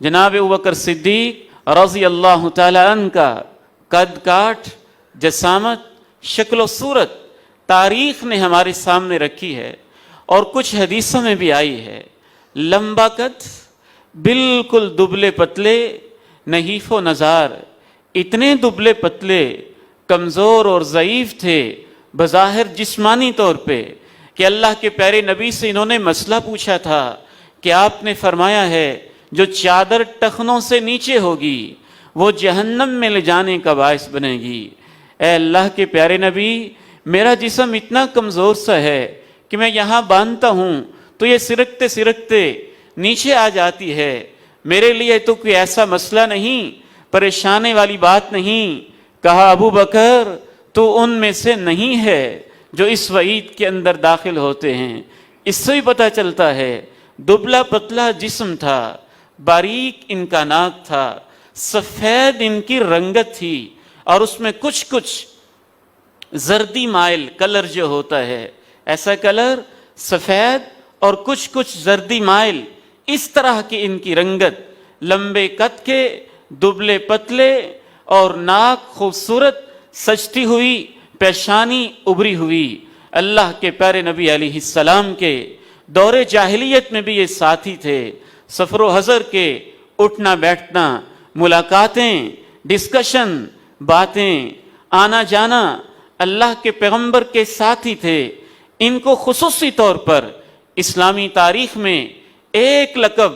جناب ابوبکر صدیق رضی اللہ تعالی عنہ کا قد کاٹ، جسامت، شکل و صورت تاریخ نے ہمارے سامنے رکھی ہے، اور کچھ حدیثوں میں بھی آئی ہے۔ لمبا قد، بالکل دبلے پتلے، نحیف و نزار، اتنے دبلے پتلے، کمزور اور ضعیف تھے بظاہر جسمانی طور پہ کہ اللہ کے پیارے نبی سے انہوں نے مسئلہ پوچھا تھا کہ آپ نے فرمایا ہے جو چادر ٹخنوں سے نیچے ہوگی وہ جہنم میں لے جانے کا باعث بنے گی۔ اے اللہ کے پیارے نبی، میرا جسم اتنا کمزور سا ہے کہ میں یہاں باندھتا ہوں تو یہ سرکتے سرکتے نیچے آ جاتی ہے، میرے لیے تو کوئی ایسا مسئلہ نہیں، پریشانے والی بات نہیں۔ کہا ابو بکر تو ان میں سے نہیں ہے جو اس وعید کے اندر داخل ہوتے ہیں۔ اس سے بھی پتہ چلتا ہے دبلا پتلا جسم تھا، باریک ان کا ناک تھا، سفید ان کی رنگت تھی، اور اس میں کچھ زردی مائل کلر جو ہوتا ہے، ایسا کلر سفید اور کچھ زردی مائل، اس طرح کی ان کی رنگت، لمبے قد کے، دبلے پتلے، اور ناک خوبصورت سجتی ہوئی، پیشانی ابری ہوئی۔ اللہ کے پیارے نبی علیہ السلام کے دور جاہلیت میں بھی یہ ساتھی تھے، سفر و حضر کے، اٹھنا بیٹھنا، ملاقاتیں، ڈسکشن، باتیں، آنا جانا، اللہ کے پیغمبر کے ساتھی تھے۔ ان کو خصوصی طور پر اسلامی تاریخ میں ایک لقب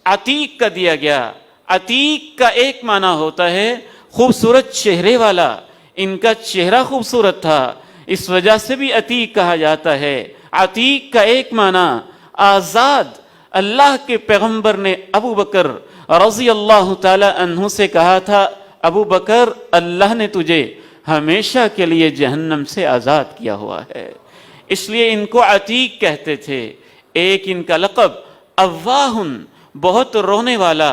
عتیق کا دیا گیا۔ عتیق کا ایک معنی ہوتا ہے خوبصورت چہرے والا، ان کا چہرہ خوبصورت تھا، اس وجہ سے بھی عتیق کہا جاتا ہے۔ عتیق کا ایک معنی آزاد۔ اللہ کے پیغمبر نے ابو بکر رضی اللہ تعالی عنہ سے کہا تھا، ابو بکر اللہ نے تجھے ہمیشہ کے لیے جہنم سے آزاد کیا ہوا ہے، اس لیے ان کو عتیق کہتے تھے۔ ایک ان کا لقب اواہن، بہت رونے والا،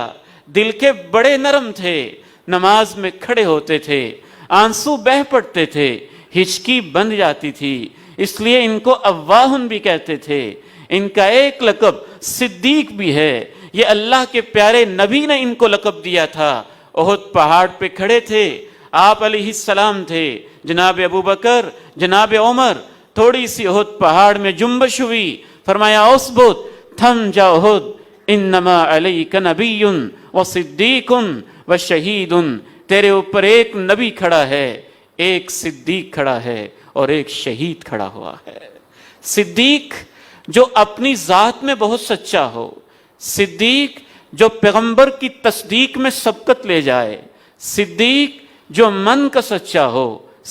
دل کے بڑے نرم تھے، نماز میں کھڑے ہوتے تھے، آنسو بہہ پڑتے تھے، ہچکی بند جاتی تھی، اس لیے ان کو اواہن بھی کہتے تھے۔ ان کا ایک لقب صدیق بھی ہے، یہ اللہ کے پیارے نبی نے ان کو لقب دیا تھا۔ احد پہاڑ پہ کھڑے تھے، آپ علیہ السلام تھے، جناب ابو بکر، جناب عمر، تھوڑی سی احد پہاڑ میں جنبش ہوئی، فرمایا اسبت، تھم جا احد، انما علیک نبی و صدیق و شہید، تیرے اوپر ایک نبی کھڑا ہے، ایک صدیق کھڑا ہے، اور ایک شہید کھڑا ہوا ہے۔ صدیق جو اپنی ذات میں بہت سچا ہو، صدیق جو پیغمبر کی تصدیق میں سبقت لے جائے، صدیق جو من کا سچا ہو،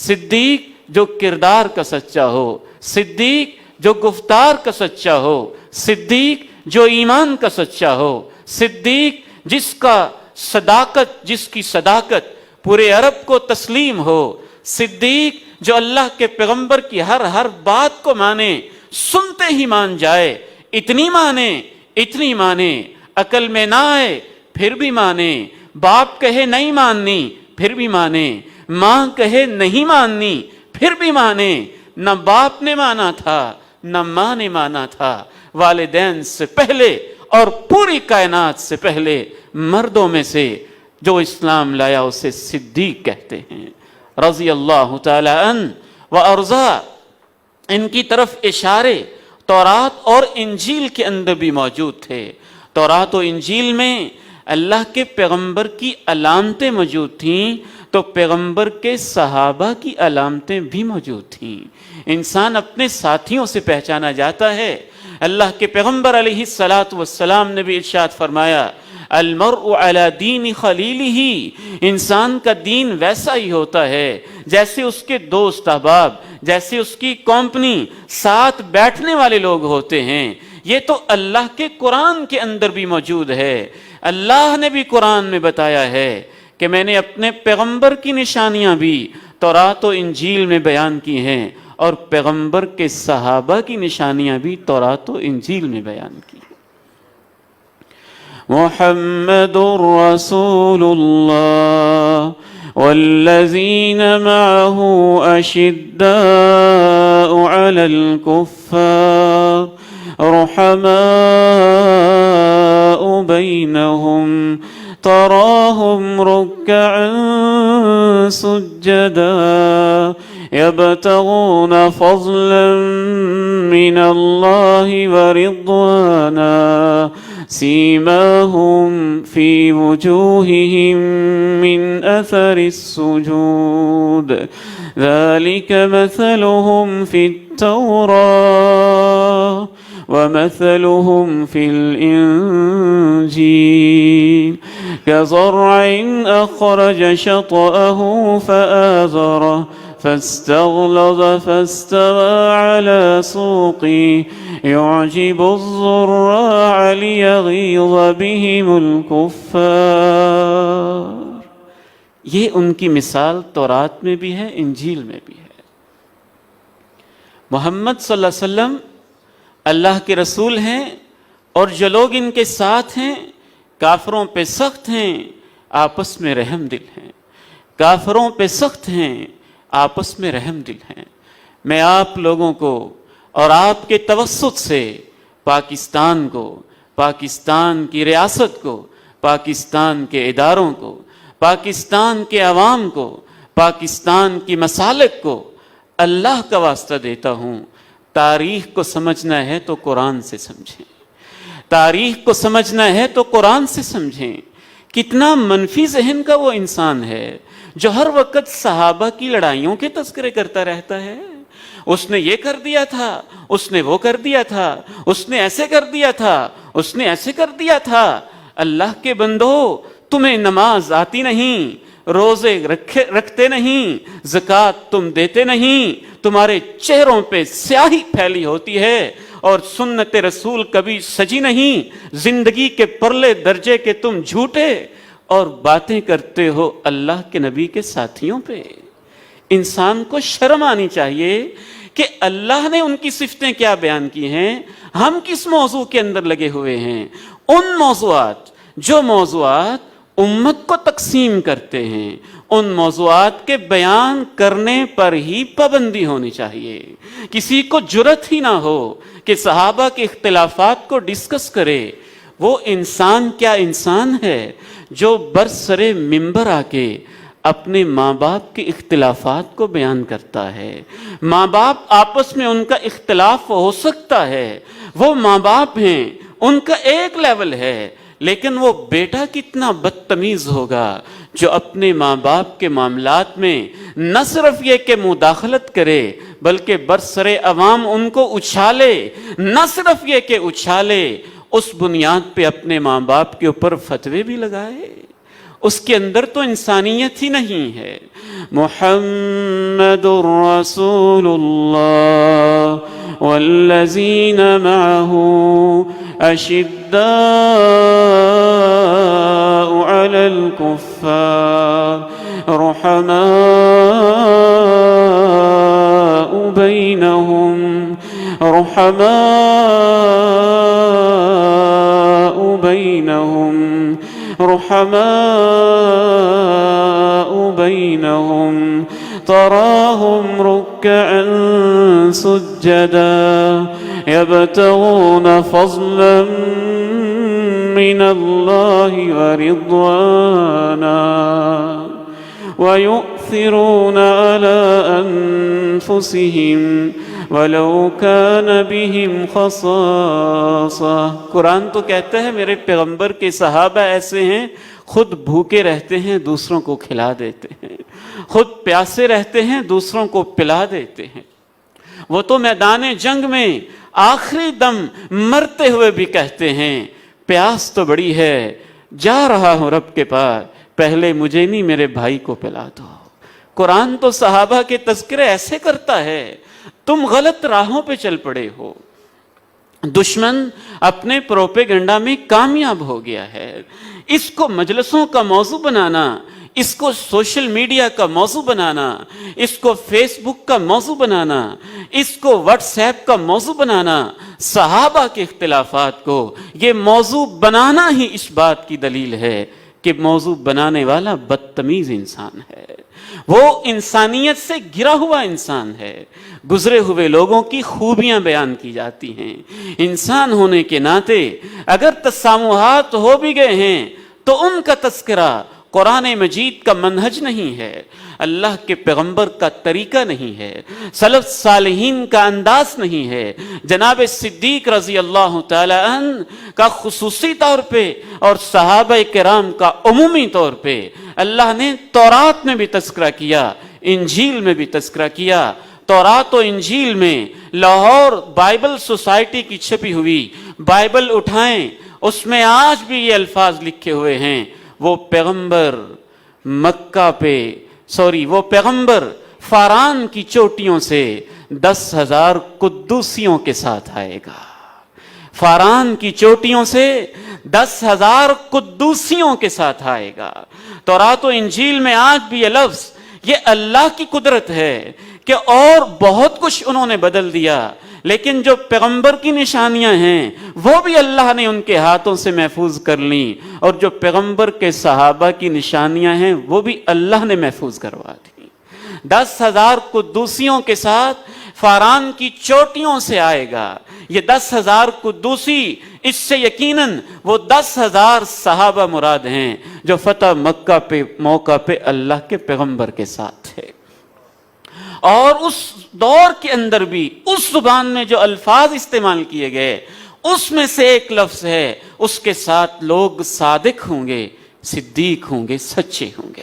صدیق جو کردار کا سچا ہو، صدیق جو گفتار کا سچا ہو، صدیق جو ایمان کا سچا ہو، صدیق جس کی صداقت پورے عرب کو تسلیم ہو، صدیق جو اللہ کے پیغمبر کی ہر بات کو مانے، سنتے ہی مان جائے، اتنی مانے، عقل میں نہ آئے پھر بھی مانے، باپ کہے نہیں ماننی پھر بھی مانے، ماں کہے نہیں ماننی پھر بھی مانے۔ نہ باپ نے مانا تھا نہ ماں نے مانا تھا، والدین سے پہلے اور پوری کائنات سے پہلے مردوں میں سے جو اسلام لایا اسے صدیق کہتے ہیں، رضی اللہ تعالی عنہ و ارضا۔ ان کی طرف اشارے تورات اور انجیل کے اندر بھی موجود تھے۔ تورات و انجیل میں اللہ کے پیغمبر کی علامتیں موجود تھیں، تو پیغمبر کے صحابہ کی علامتیں بھی موجود تھیں۔ انسان اپنے ساتھیوں سے پہچانا جاتا ہے۔ اللہ کے پیغمبر علیہ السلام نے بھی ارشاد فرمایا، المرء علی دین خلیلہ، انسان کا دین ویسا ہی ہوتا ہے جیسے اس کے دوست احباب، جیسے اس کی کمپنی، ساتھ بیٹھنے والے لوگ ہوتے ہیں۔ یہ تو اللہ کے قرآن کے اندر بھی موجود ہے۔ اللہ نے بھی قرآن میں بتایا ہے کہ میں نے اپنے پیغمبر کی نشانیاں بھی تورات و انجیل میں بیان کی ہیں، اور پیغمبر کے صحابہ کی نشانیاں بھی تورات و انجیل میں بیان کی۔ محمد رسول اللہ والذین معه اشداء علی الکفار رحماء بينهم تراهم ركعا سجدا يبتغون فضلا من الله ورضوانا سيماهم في وجوههم من أثر السجود ذلك مثلهم في التوراة ومثلهم في الإنجيل كزرع أخرج شطأه فآزره فاستغلظ فاستوى على سوقه يعجب الزراع ليغيظ بهم الكفار. یہ ان کی مثال تورات میں بھی ہے، انجیل میں بھی ہے. محمد صلی اللہ علیہ وسلم اللہ کے رسول ہیں، اور جو لوگ ان کے ساتھ ہیں کافروں پہ سخت ہیں، آپس میں رحم دل ہیں. کافروں پہ سخت ہیں، آپس میں رحم دل ہیں. میں آپ لوگوں کو اور آپ کے توسط سے پاکستان کو، پاکستان کی ریاست کو، پاکستان کے اداروں کو، پاکستان کے عوام کو، پاکستان کی مسالک کو اللہ کا واسطہ دیتا ہوں، تاریخ کو سمجھنا ہے تو قرآن سے سمجھیں. تاریخ کو سمجھنا ہے تو قرآن سے سمجھیں. کتنا منفی ذہن کا وہ انسان ہے جو ہر وقت صحابہ کی لڑائیوں کے تذکرے کرتا رہتا ہے. اس نے یہ کر دیا تھا، اس نے وہ کر دیا تھا، اس نے ایسے کر دیا تھا، اس نے ایسے کر دیا تھا. اللہ کے بندو، تمہیں نماز آتی نہیں، روزے رکھتے نہیں، زکوٰۃ تم دیتے نہیں، تمہارے چہروں پہ سیاہی پھیلی ہوتی ہے، اور سنت رسول کبھی سجی نہیں، زندگی کے پرلے درجے کے تم جھوٹے، اور باتیں کرتے ہو اللہ کے نبی کے ساتھیوں پہ. انسان کو شرم آنی چاہیے کہ اللہ نے ان کی صفتیں کیا بیان کی ہیں، ہم کس موضوع کے اندر لگے ہوئے ہیں. ان موضوعات جو موضوعات امت کو تقسیم کرتے ہیں، ان موضوعات کے بیان کرنے پر ہی پابندی ہونی چاہیے. کسی کو جرت ہی نہ ہو کہ صحابہ کے اختلافات کو ڈسکس کرے. وہ انسان کیا انسان ہے جو برسر منبر آ کے اپنے ماں باپ کے اختلافات کو بیان کرتا ہے. ماں باپ آپس میں ان کا اختلاف ہو سکتا ہے، وہ ماں باپ ہیں، ان کا ایک لیول ہے، لیکن وہ بیٹا کتنا بدتمیز ہوگا جو اپنے ماں باپ کے معاملات میں نہ صرف یہ کہ مداخلت کرے بلکہ برسر عوام ان کو اچھالے. نہ صرف یہ کہ اچھالے، اس بنیاد پہ اپنے ماں باپ کے اوپر فتوے بھی لگائے. اس کے اندر تو انسانیت ہی نہیں ہے. محمد رسول اللہ والذین معه اشداء علی الکفار رحماء بینہم تراهم ركعا سجدا يبتغون فضلا من الله ورضوانا ويؤثرون على أنفسهم وَلَوْ كَانَ بِهِمْ خَصَاصَةٌ. قرآن تو کہتا ہے میرے پیغمبر کے صحابہ ایسے ہیں، خود بھوکے رہتے ہیں دوسروں کو کھلا دیتے ہیں، خود پیاسے رہتے ہیں دوسروں کو پلا دیتے ہیں. وہ تو میدان جنگ میں آخری دم مرتے ہوئے بھی کہتے ہیں پیاس تو بڑی ہے، جا رہا ہوں رب کے پاس، پہلے مجھے نہیں میرے بھائی کو پلا دو. قرآن تو صحابہ کے تذکرے ایسے کرتا ہے. تم غلط راہوں پہ چل پڑے ہو. دشمن اپنے پروپیگنڈا میں کامیاب ہو گیا ہے. اس کو مجلسوں کا موضوع بنانا، اس کو سوشل میڈیا کا موضوع بنانا، اس کو فیس بک کا موضوع بنانا، اس کو واٹس ایپ کا موضوع بنانا، صحابہ کے اختلافات کو یہ موضوع بنانا ہی اس بات کی دلیل ہے کہ موضوع بنانے والا بدتمیز انسان ہے، وہ انسانیت سے گرا ہوا انسان ہے۔ گزرے ہوئے لوگوں کی خوبیاں بیان کی جاتی ہیں۔ انسان ہونے کے ناطے اگر تسامحات ہو بھی گئے ہیں تو ان کا تذکرہ قرآن مجید کا منہج نہیں ہے، اللہ کے پیغمبر کا طریقہ نہیں ہے، سلف صالحین کا انداز نہیں ہے، جناب صدیق رضی اللہ تعالی عنہ کا خصوصی طور پہ اور صحابہ کرام کا عمومی طور پہ اللہ نے تورات میں بھی تذکرہ کیا، انجیل میں بھی تذکرہ کیا۔ تورات و انجیل میں لاہور بائبل سوسائٹی کی چھپی ہوئی بائبل اٹھائیں، اس میں آج بھی یہ الفاظ لکھے ہوئے ہیں، وہ پیغمبر فاران کی چوٹیوں سے 10,000 قدوسیوں کے ساتھ آئے گا۔ فاران کی چوٹیوں سے 10,000 قدوسیوں کے ساتھ آئے گا۔ تورات و انجیل میں آج بھی یہ لفظ، یہ اللہ کی قدرت ہے کہ اور بہت کچھ انہوں نے بدل دیا، لیکن جو پیغمبر کی نشانیاں ہیں وہ بھی اللہ نے ان کے ہاتھوں سے محفوظ کر لیں، اور جو پیغمبر کے صحابہ کی نشانیاں ہیں وہ بھی اللہ نے محفوظ کروا دی۔ 10,000 قدوسیوں کے ساتھ فاران کی چوٹیوں سے آئے گا۔ یہ 10,000 قدوسی، اس سے یقیناً وہ 10,000 صحابہ مراد ہیں جو فتح مکہ پہ موقع پہ اللہ کے پیغمبر کے ساتھ تھے۔ اور اس دور کے اندر بھی اس زبان میں جو الفاظ استعمال کیے گئے اس میں سے ایک لفظ ہے، اس کے ساتھ لوگ صادق ہوں گے، صدیق ہوں گے، سچے ہوں گے۔